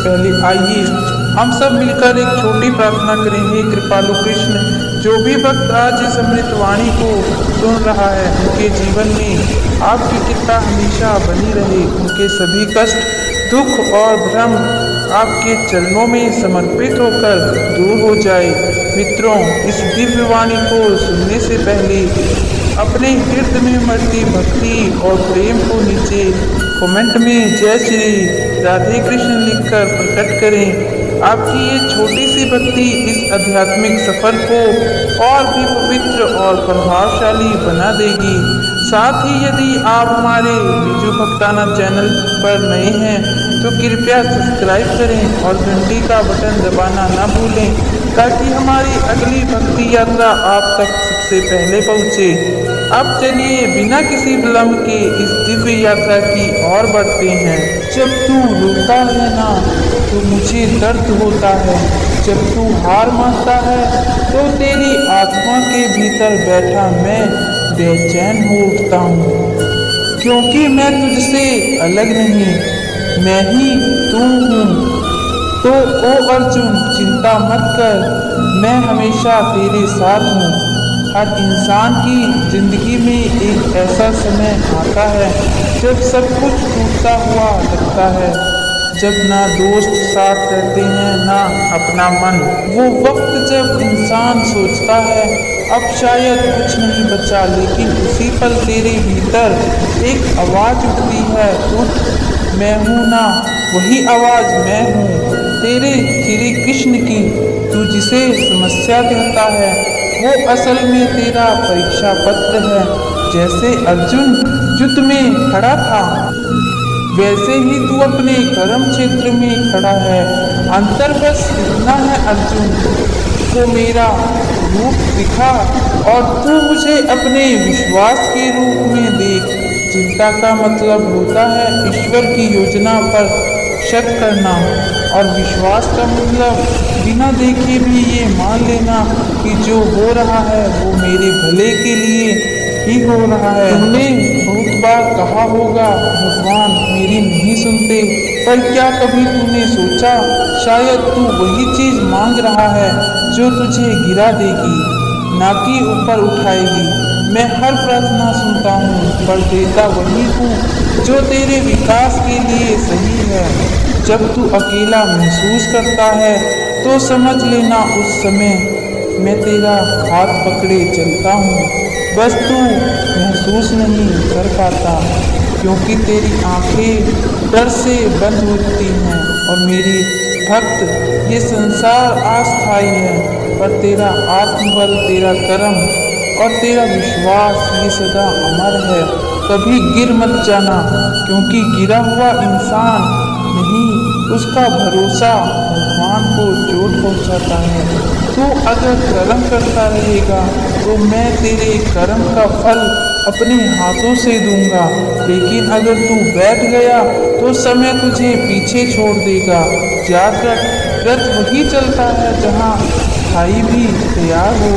पहले आइए हम सब मिलकर एक छोटी प्रार्थना करें। हे कृपालु कृष्ण, जो भी भक्त आज इस अमृत वाणी को सुन रहा है, उनके जीवन में आपकी कृपा हमेशा बनी रहे। उनके सभी कष्ट, दुख और भ्रम आपके चरणों में समर्पित होकर दूर हो जाए। मित्रों, इस दिव्य वाणी को सुनने से पहले अपने हृदय में मरती भक्ति और प्रेम को नीचे कमेंट में जय श्री राधे कृष्ण लिखकर प्रकट करें। आपकी ये छोटी सी भक्ति इस आध्यात्मिक सफर को और भी पवित्र और प्रभावशाली बना देगी। साथ ही यदि आप हमारे बीजू भक्ताना चैनल पर नए हैं तो कृपया सब्सक्राइब करें और घंटी का बटन दबाना ना भूलें, ताकि हमारी अगली भक्ति यात्रा आप तक सबसे पहले पहुँचे। अब चलिए बिना किसी विलंब के इस दिव्य यात्रा की ओर बढ़ते हैं। जब तू रोता है ना तो मुझे दर्द होता है, जब तू हार मानता है तो तेरी आत्मा के भीतर बैठा मैं बेचैन हो उठता हूँ, क्योंकि मैं तुझसे अलग नहीं, मैं ही तू हूँ। तो ओ अर्जुन, चिंता मत कर, मैं हमेशा तेरे साथ हूँ। हर इंसान की जिंदगी में एक ऐसा समय आता है जब सब कुछ टूटता हुआ लगता है, जब ना दोस्त साथ रहते हैं ना अपना मन। वो वक्त जब इंसान सोचता है अब शायद कुछ नहीं बचा, लेकिन उसी पल तेरे भीतर एक आवाज़ उठती है, उठ, मैं हूँ ना। वही आवाज़ मैं हूँ, तेरे श्री कृष्ण की। तू जिसे समस्या कहता है वो असल में तेरा परीक्षा पत्र है। जैसे अर्जुन युद्ध में खड़ा था, वैसे ही तू अपने कर्म क्षेत्र में खड़ा है। अंतर बस इतना है अर्जुन, तो मेरा रूप दिखा और तू मुझे अपने विश्वास के रूप में देख। चिंता का मतलब होता है ईश्वर की योजना पर शक करना, और विश्वास का मतलब बिना देखे भी ये मान लेना कि जो हो रहा है वो मेरे भले के लिए ही हो रहा है। तुमने बहुत बार कहा होगा भगवान मेरी नहीं सुनते, पर क्या कभी तूने सोचा शायद तू वही चीज मांग रहा है जो तुझे गिरा देगी, ना कि ऊपर उठाएगी। मैं हर प्रार्थना सुनता हूँ, पर देता वही हूँ जो तेरे विकास के लिए सही है। जब तू अकेला महसूस करता है तो समझ लेना उस समय मैं तेरा हाथ पकड़े चलता हूँ। बस तू महसूस नहीं कर पाता, क्योंकि तेरी आंखें डर से बंद होती हैं। और मेरी भक्त, ये संसार अस्थायी है, पर तेरा आत्मबल, तेरा कर्म और तेरा विश्वास ये सदा अमर है। कभी गिर मत जाना, क्योंकि गिरा हुआ इंसान नहीं, उसका भरोसा भगवान को चोट पहुंचाता है। तू अगर कर्म करता रहेगा तो मैं तेरे कर्म का फल अपने हाथों से दूंगा, लेकिन अगर तू बैठ गया तो समय तुझे पीछे छोड़ देगा। याद रख, रथ वही चलता है जहाँ खाई भी तैयार हो।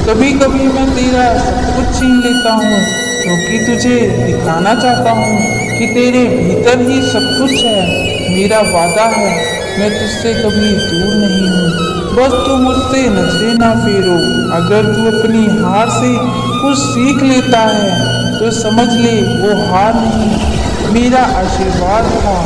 कभी कभी मैं तेरा सब कुछ छीन लेता हूँ, क्योंकि तुझे दिखाना चाहता हूँ कि तेरे भीतर ही सब कुछ है। मेरा वादा है मैं तुझसे कभी दूर नहीं हूँ, बस तू मुझसे नजरें ना फेरो। अगर तू अपनी हार से कुछ सीख लेता है तो समझ ले वो हार नहीं, मेरा आशीर्वाद था,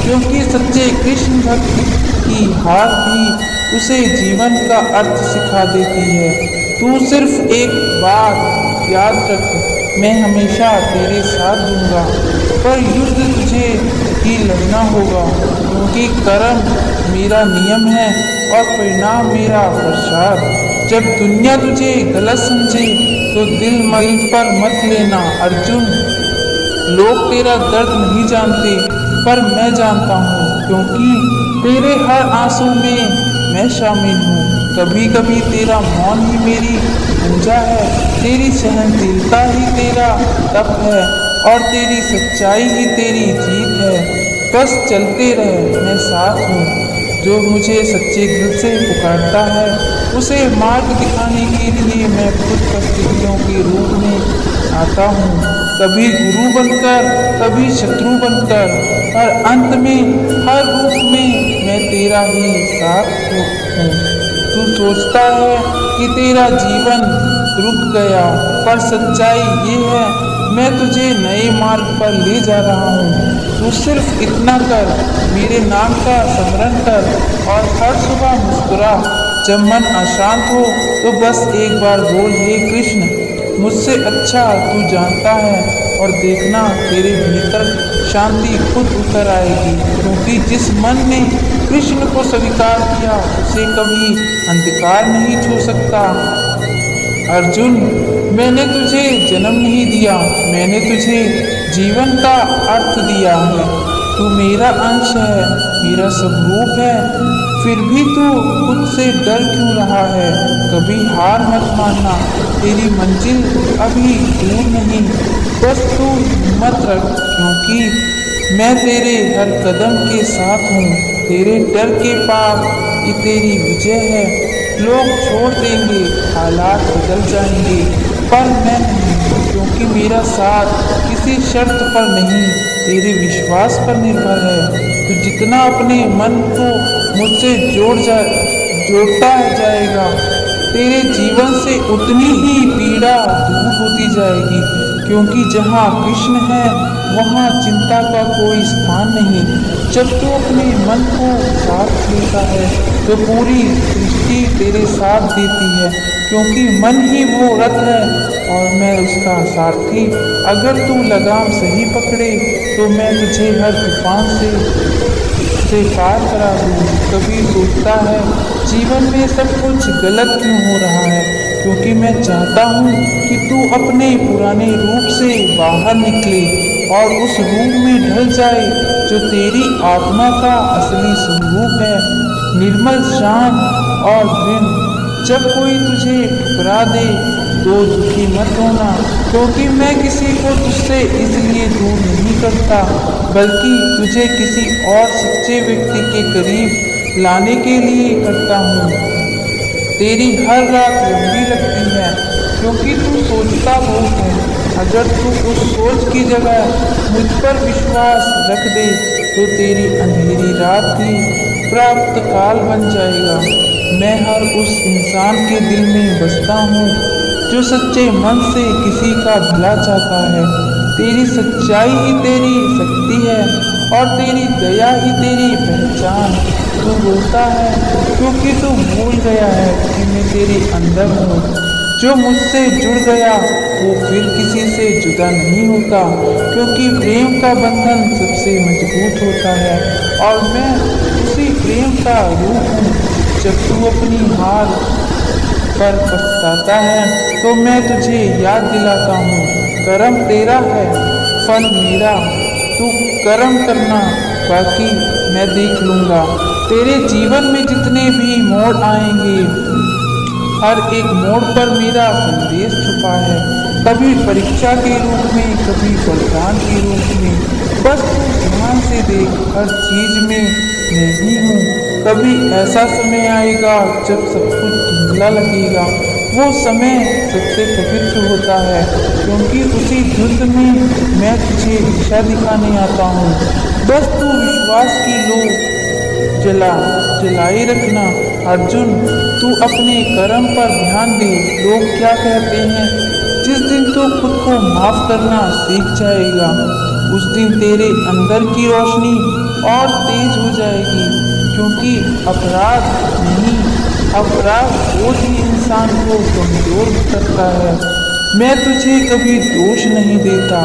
क्योंकि सच्चे कृष्ण भक्त की हार भी उसे जीवन का अर्थ सिखा देती है। तू सिर्फ एक बात याद रख, मैं हमेशा तेरे साथ दूंगा, पर युद्ध तुझे ही लड़ना होगा, क्योंकि कर्म मेरा नियम है और परिणाम मेरा प्रसाद। जब दुनिया तुझे गलत समझे तो दिल पर मत लेना अर्जुन। लोग तेरा दर्द नहीं जानते, पर मैं जानता हूँ, क्योंकि तेरे हर आंसू में मैं शामिल हूँ। कभी कभी तेरा मौन ही मेरी पूजा है, तेरी सहनशीलता ही तेरा तप है, और तेरी सच्चाई ही तेरी जीत है। बस चलते रहे, मैं साथ हूँ। जो मुझे सच्चे दिल से पुकारता है उसे मार्ग दिखाने के लिए मैं खुद परिस्थितियों के रूप में आता हूँ। कभी गुरु बनकर, कभी शत्रु बनकर, और अंत में हर रूप में मैं तेरा ही साथ हूँ। तू सोचता है कि तेरा जीवन रुक गया, पर सच्चाई ये है मैं तुझे नए मार्ग पर ले जा रहा हूँ। तू सिर्फ इतना कर, मेरे नाम का स्मरण कर और हर सुबह मुस्कुरा। जब मन अशांत हो तो बस एक बार बोल, हे कृष्ण, मुझसे अच्छा तू जानता है। और देखना तेरे भीतर शांति खुद उतर आएगी, क्योंकि जिस मन ने कृष्ण को स्वीकार किया उसे कभी अंधकार नहीं छू सकता। अर्जुन, मैंने तुझे जन्म नहीं दिया, मैंने तुझे जीवन का अर्थ दिया है। तू मेरा अंश है, मेरा स्वरूप है, फिर भी तू खुद से डर क्यों रहा है? कभी हार मत मानना, तेरी मंजिल अभी दूर नहीं, बस तू हिम्मत रख, क्योंकि मैं तेरे हर कदम के साथ हूँ। तेरे डर के पार ये तेरी विजय है। लोग छोड़ देंगे, हालात बदल जाएंगे, पर मैं नहीं, क्योंकि मेरा साथ किसी शर्त पर नहीं, तेरे विश्वास पर निर्भर है। तो जितना अपने मन को मुझसे जोड़ता जाएगा, तेरे जीवन से उतनी ही पीड़ा दूर होती जाएगी, क्योंकि जहाँ कृष्ण है वहाँ चिंता का कोई स्थान नहीं। जब तू अपने मन को साथ लेता है तो पूरी सृष्टि तेरे साथ देती है, क्योंकि मन ही वो रथ है और मैं उसका सारथी। अगर तू लगाम सही पकड़े तो मैं तुझे हर तूफान से पार करा दूँ। कभी सोचता है जीवन में सब कुछ गलत क्यों हो रहा है, क्योंकि मैं चाहता हूँ कि तू अपने पुराने रूप से बाहर निकले और उस रूप में ढल जाए जो तेरी आत्मा का असली स्वरूप है, निर्मल, शांत और दृढ़। जब कोई तुझे ठुकरा दे तो दुखी मत होना, क्योंकि मैं किसी को तुझसे इसलिए दूर नहीं करता, बल्कि तुझे किसी और सच्चे व्यक्ति के करीब लाने के लिए करता हूँ। तेरी हर रात लंबी लगती है, क्योंकि तू सोचता बहुत है। अगर तू उस सोच की जगह मुझ पर विश्वास रख दे तो तेरी अंधेरी रात भी प्राप्त काल बन जाएगा। मैं हर उस इंसान के दिल में बसता हूँ जो सच्चे मन से किसी का भला चाहता है। तेरी सच्चाई ही तेरी शक्ति है और तेरी दया ही तेरी पहचान। तू रोता है क्योंकि तू भूल गया है कि मैं तेरे अंदर हूँ। जो मुझसे जुड़ गया वो फिर किसी से जुदा नहीं होता, क्योंकि प्रेम का बंधन सबसे मजबूत होता है और मैं उसी प्रेम का रूप हूँ। जब तू अपनी हार पर पछताता है तो मैं तुझे याद दिलाता हूँ, कर्म तेरा है, फल मेरा। तू कर्म करना, बाकी मैं देख लूँगा। तेरे जीवन में जितने भी मोड़ आएंगे, हर एक मोड़ पर मेरा संदेश छुपा है, कभी परीक्षा के रूप में, कभी वरदान के रूप में। बस तू ध्यान से देख, हर चीज में मैं ही हूँ। कभी ऐसा समय आएगा जब सब कुछ धुंधला लगेगा, वो समय सबसे पवित्र होता है, क्योंकि उसी धुंध में मैं तुझे दिशा दिखाने आता हूँ। बस तू विश्वास की लो जलाए रखना। अर्जुन, तू अपने कर्म पर ध्यान दे। लोग क्या कहते हैं, जिस दिन तू खुद को माफ करना सीख जाएगा, उस दिन तेरे अंदर की रोशनी और तेज हो जाएगी, क्योंकि अपराध बोझ ही इंसान को कमजोर करता है। मैं तुझे कभी दोष नहीं देता,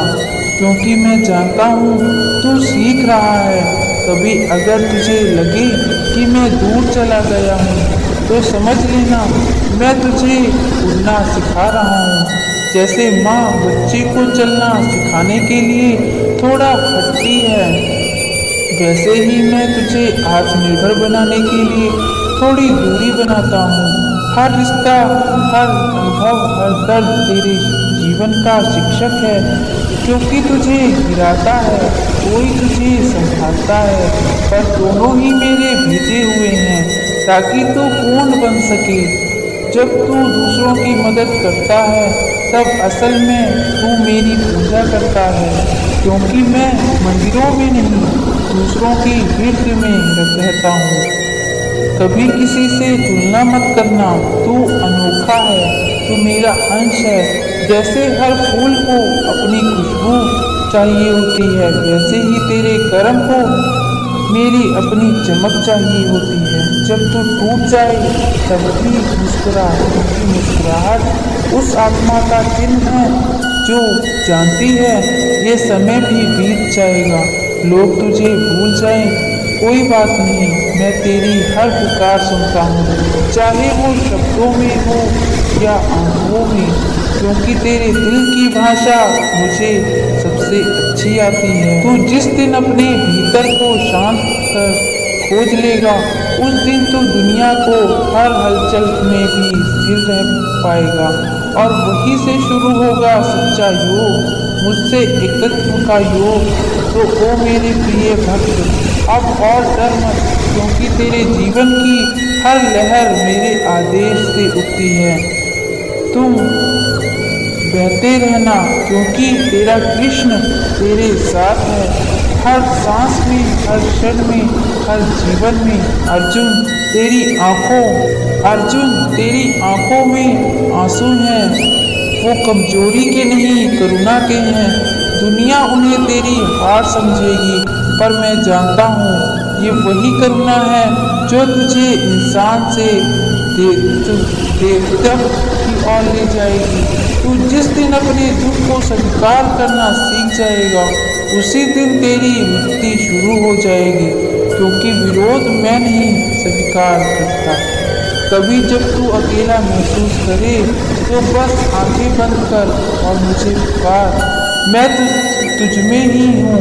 क्योंकि मैं जानता हूँ तू सीख रहा है। कभी अगर तुझे लगे कि मैं दूर चला गया हूँ तो समझ लेना मैं तुझे उड़ना सिखा रहा हूँ। जैसे माँ बच्चे को चलना सिखाने के लिए थोड़ा हटती है, वैसे ही मैं तुझे आत्मनिर्भर बनाने के लिए थोड़ी दूरी बनाता हूँ। हर रिश्ता, हर अनुभव, हर दर्द तेरे जीवन का शिक्षक है, क्योंकि तुझे गिराता है, कोई तुझे संभालता है, पर दोनों ही मेरे भेजे हुए हैं ताकि तू पूर्ण बन सके। जब तू दूसरों की मदद करता है तब असल में तू मेरी पूजा करता है, क्योंकि मैं मंदिरों में नहीं दूसरों की गिरद में रहता हूँ। कभी किसी से तुलना मत करना, तू अनोखा है, तू मेरा अंश है। जैसे हर फूल को अपनी खुशबू चाहिए होती है, वैसे ही तेरे कर्म को मेरी अपनी चमक चाहिए होती है। जब तू टूट जाए तब भी मुस्कुरा, क्योंकि मुस्कुराहट उस आत्मा का चिन्ह है जो जानती है ये समय भी बीत जाएगा, लोग तुझे भूल जाएं, कोई बात नहीं, मैं तेरी हर पुकार सुनता हूँ, चाहे वो शब्दों में हो या आंखों में, क्योंकि तेरे दिल की भाषा मुझे सबसे अच्छी आती है। तू जिस दिन अपने भीतर को शांत कर खोज लेगा, उस दिन तो दुनिया को हर हलचल में भी स्थिर रह पाएगा, और वहीं से शुरू होगा सच्चा योग, मुझसे एकत्व का योग। तो ओ मेरे प्रिय भक्त, अब और डर मत, क्योंकि तेरे जीवन की हर लहर मेरे आदेश से उठती है। तुम बहते रहना, क्योंकि तेरा कृष्ण तेरे साथ है, हर सांस में, हर क्षण में, हर जीवन में। अर्जुन तेरी आंखों में आंसू हैं, वो कमजोरी के नहीं करुणा के हैं। दुनिया उन्हें तेरी हार समझेगी, पर मैं जानता हूँ ये वही करुणा है जो तुझे इंसान से देवता की ओर ले जाएगी। तू जिस दिन अपने दुख को स्वीकार करना सीख जाएगा, उसी दिन तेरी मुक्ति शुरू हो जाएगी, क्योंकि विरोध मैं नहीं स्वीकार करता। कभी जब तू अकेला महसूस करे तो बस आंखें बंद कर और मुझे पुकार, मैं तुझ में ही हूँ,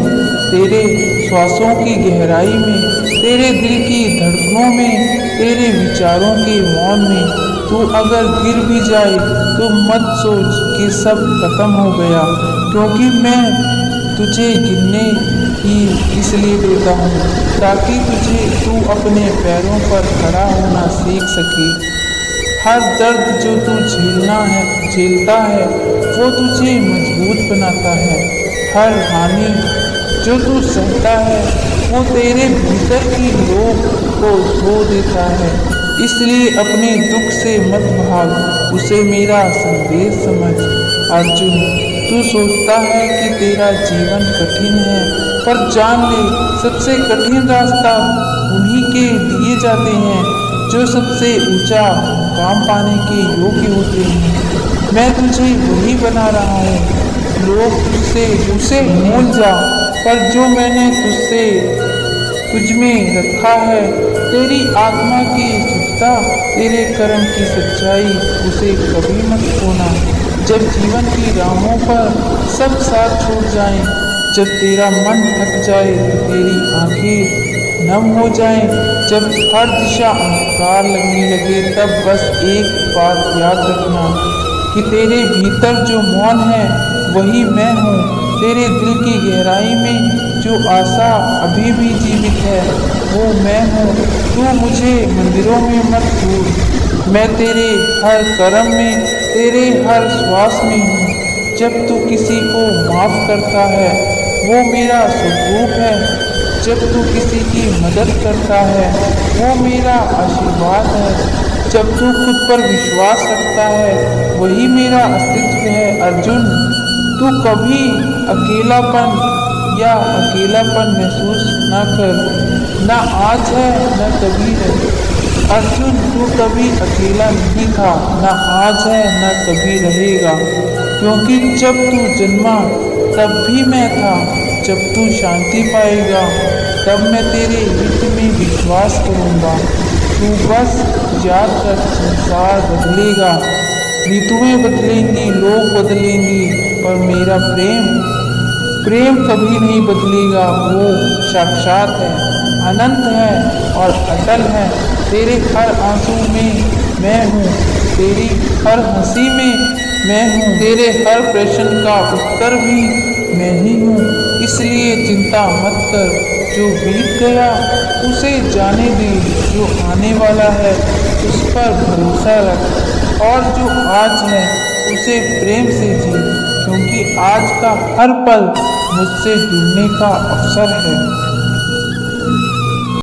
तेरे श्वासों की गहराई में, तेरे दिल की धड़कनों में, तेरे विचारों के मौन में। तू अगर गिर भी जाए तो मत सोच कि सब खत्म हो गया, क्योंकि मैं तुझे गिरने ही इसलिए देता हूँ ताकि तू अपने पैरों पर खड़ा होना सीख सके। हर दर्द जो तू झेलता है वो तुझे मजबूत बनाता है। हर हानि जो तू सहता है वो तेरे भीतर की लोग को धो देता है। इसलिए अपने दुख से मत भाग, उसे मेरा संदेश समझ। अर्जुन, तू सोचता है कि तेरा जीवन कठिन है, पर जान ले सबसे कठिन रास्ता उन्हीं के दिए जाते हैं जो सबसे ऊंचा मुकाम पाने के योग्य होते हैं। मैं तुझे वही बना रहा हूँ। लोग तुझसे भूल जा, पर जो मैंने तुझ में रखा है, तेरी आत्मा की शुद्धता, तेरे कर्म की सच्चाई, उसे कभी मत खोना। जब जीवन की राहों पर सब साथ छोड़ जाएं, जब तेरा मन थक जाए, तेरी आंखें नम हो जाएं, जब हर दिशा अंधकार लगने लगे, तब बस एक बात याद रखना कि तेरे भीतर जो मौन है वही मैं हूँ। तेरे दिल की गहराई में जो आशा अभी भी जीवित है वो मैं हूँ। तू मुझे मंदिरों में मत ढूंढ, मैं तेरे हर कर्म में, तेरे हर श्वास में हूँ। जब तू किसी को माफ करता है वो मेरा स्वरूप है, जब तू किसी की मदद करता है वो मेरा आशीर्वाद है, जब तू खुद पर विश्वास रखता है वही मेरा अस्तित्व है। अर्जुन, तू कभी अकेलापन महसूस न कर, न आज है न कभी है। अर्जुन, तू कभी अकेला नहीं था, न आज है न कभी रहेगा, क्योंकि जब तू जन्मा तब भी मैं था। जब तू शांति पाएगा तब मैं तेरे हित में विश्वास करूँगा। तू बस याद कर, संसार बदलेगा, ऋतुएं बदलेंगी, लोग बदलेंगी, पर मेरा प्रेम कभी नहीं बदलेगा। वो साक्षात है, अनंत है और अटल है। तेरे हर आंसू में मैं हूँ, तेरी हर हंसी में मैं हूँ, तेरे हर प्रश्न का उत्तर भी मैं ही हूँ। इसलिए चिंता मत कर, जो बीत गया उसे जाने दे, जो आने वाला है उस पर भरोसा रख। और जो आज है उसे प्रेम से जी, क्योंकि आज का हर पल मुझसे जुड़ने का अवसर है।